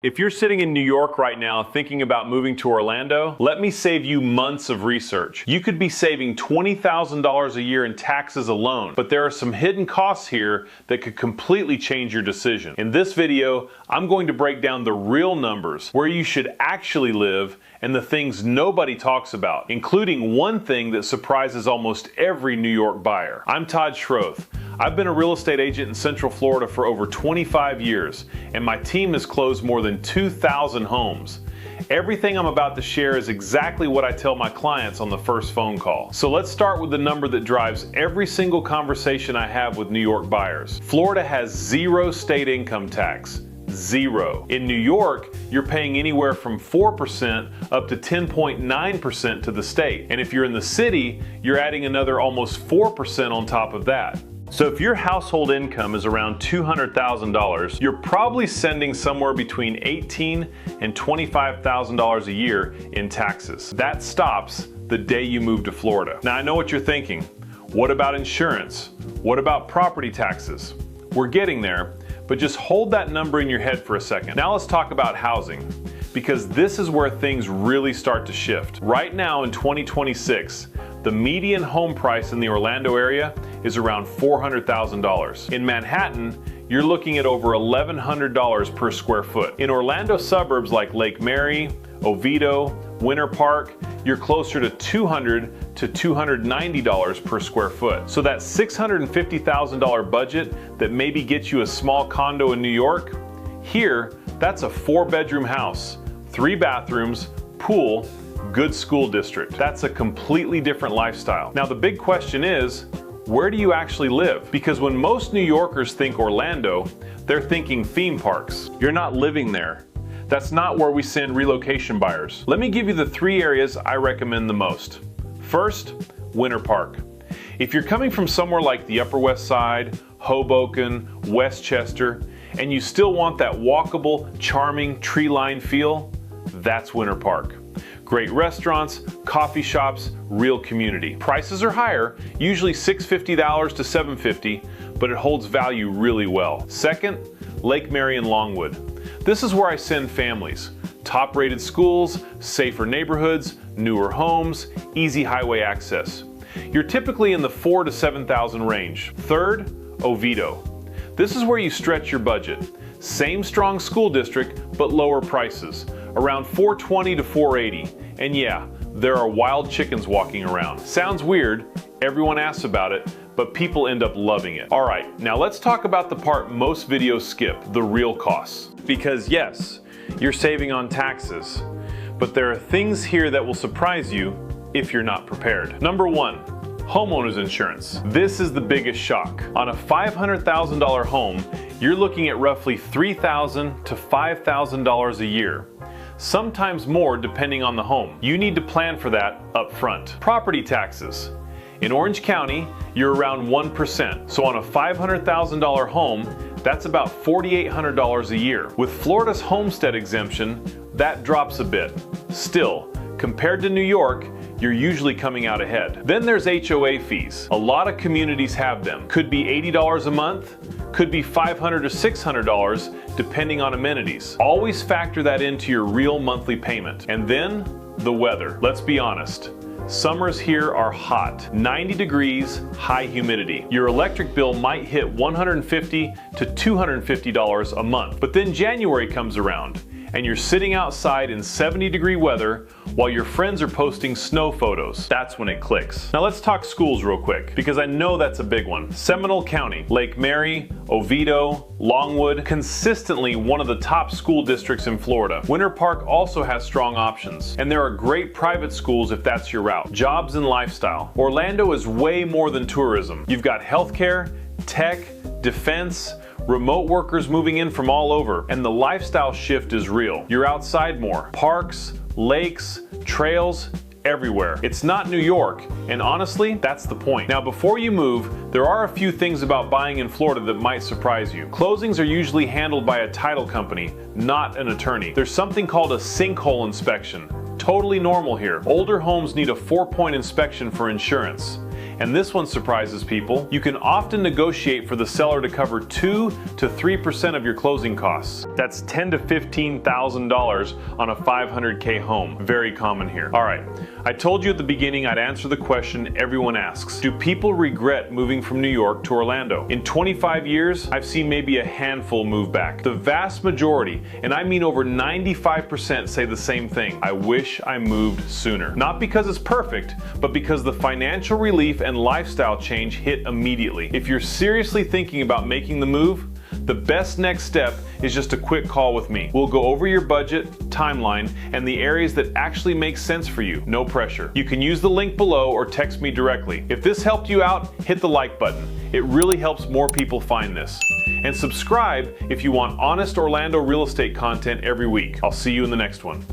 If you're sitting in New York right now thinking about moving to Orlando, let me save you months of research. You could be saving $20,000 a year in taxes alone, but there are some hidden costs here that could completely change your decision. In this video, I'm going to break down the real numbers, where you should actually live, and the things nobody talks about, including one thing that surprises almost every New York buyer. I'm Todd Schroth. I've been a real estate agent in Central Florida for over 25 years, and my team has closed more than 2,000 homes. Everything I'm about to share is exactly what I tell my clients on the first phone call. So let's start with the number that drives every single conversation I have with New York buyers. Florida has zero state income tax. Zero. In New York, you're paying anywhere from 4% up to 10.9% to the state. And if you're in the city, you're adding another almost 4% on top of that. So if your household income is around $200,000, you're probably sending somewhere between $18,000 and $25,000 a year in taxes. That stops the day you move to Florida. Now I know what you're thinking. What about insurance? What about property taxes? We're getting there, but just hold that number in your head for a second. Now let's talk about housing, because this is where things really start to shift. Right now in 2026, the median home price in the Orlando area is around $400,000. In Manhattan, you're looking at over $1,100 per square foot. In Orlando suburbs like Lake Mary, Oviedo, Winter Park, you're closer to $200 to $290 per square foot. So that $650,000 budget that maybe gets you a small condo in New York, here, that's a 4-bedroom house, 3 bathrooms, pool, good school district. That's a completely different lifestyle. Now the big question is, where do you actually live? Because when most New Yorkers think Orlando, they're thinking theme parks. You're not living there. That's not where we send relocation buyers. Let me give you the 3 areas I recommend the most. First, Winter Park. If you're coming from somewhere like the Upper West Side, Hoboken, Westchester, and you still want that walkable, charming, tree-lined feel, that's Winter Park. Great restaurants, coffee shops, real community. Prices are higher, usually $650 to $750, but it holds value really well. Second, Lake Mary and Longwood. This is where I send families. Top-rated schools, safer neighborhoods, newer homes, easy highway access. You're typically in the $4,000 to $7,000 range. Third, Oviedo. This is where you stretch your budget. Same strong school district, but lower prices. Around $420 to $480. And yeah, there are wild chickens walking around. Sounds weird, everyone asks about it, but people end up loving it. All right, now let's talk about the part most videos skip, the real costs. Because yes, you're saving on taxes, but there are things here that will surprise you if you're not prepared. Number 1, homeowners insurance. This is the biggest shock. On a $500,000 home, you're looking at roughly $3,000 to $5,000 a year. Sometimes more depending on the home. You need to plan for that up front. Property taxes. In Orange County, you're around 1%. So on a $500,000 home, that's about $4,800 a year. With Florida's homestead exemption, that drops a bit. Still, compared to New York, you're usually coming out ahead. Then there's HOA fees. A lot of communities have them. Could be $80 a month, could be $500 to $600 depending on amenities. Always factor that into your real monthly payment. And then the weather. Let's be honest. Summers here are hot, 90 degrees, high humidity. Your electric bill might hit $150 to $250 a month. But then January comes around, and you're sitting outside in 70-degree weather while your friends are posting snow photos. That's when it clicks. Now let's talk schools real quick, because I know that's a big one. Seminole County, Lake Mary, Oviedo, Longwood, consistently one of the top school districts in Florida. Winter Park also has strong options, and there are great private schools if that's your route. Jobs and lifestyle. Orlando is way more than tourism. You've got healthcare, tech, defense, remote workers moving in from all over, and the lifestyle shift is real. You're outside more. Parks, lakes, trails, everywhere. It's not New York, and honestly, that's the point. Now before you move, there are a few things about buying in Florida that might surprise you. Closings are usually handled by a title company, not an attorney. There's something called a sinkhole inspection. Totally normal here. Older homes need a 4-point inspection for insurance. And this one surprises people. You can often negotiate for the seller to cover 2 to 3% of your closing costs. That's $10,000 to $15,000 on a $500K home. Very common here. All right, I told you at the beginning I'd answer the question everyone asks. Do people regret moving from New York to Orlando? In 25 years, I've seen maybe a handful move back. The vast majority, and I mean over 95%, say the same thing. I wish I moved sooner. Not because it's perfect, but because the financial relief and lifestyle change hit immediately. If you're seriously thinking about making the move, the best next step is just a quick call with me. We'll go over your budget, timeline, and the areas that actually make sense for you. No pressure. You can use the link below or text me directly. If this helped you out, hit the like button. It really helps more people find this. And subscribe if you want honest Orlando real estate content every week. I'll see you in the next one.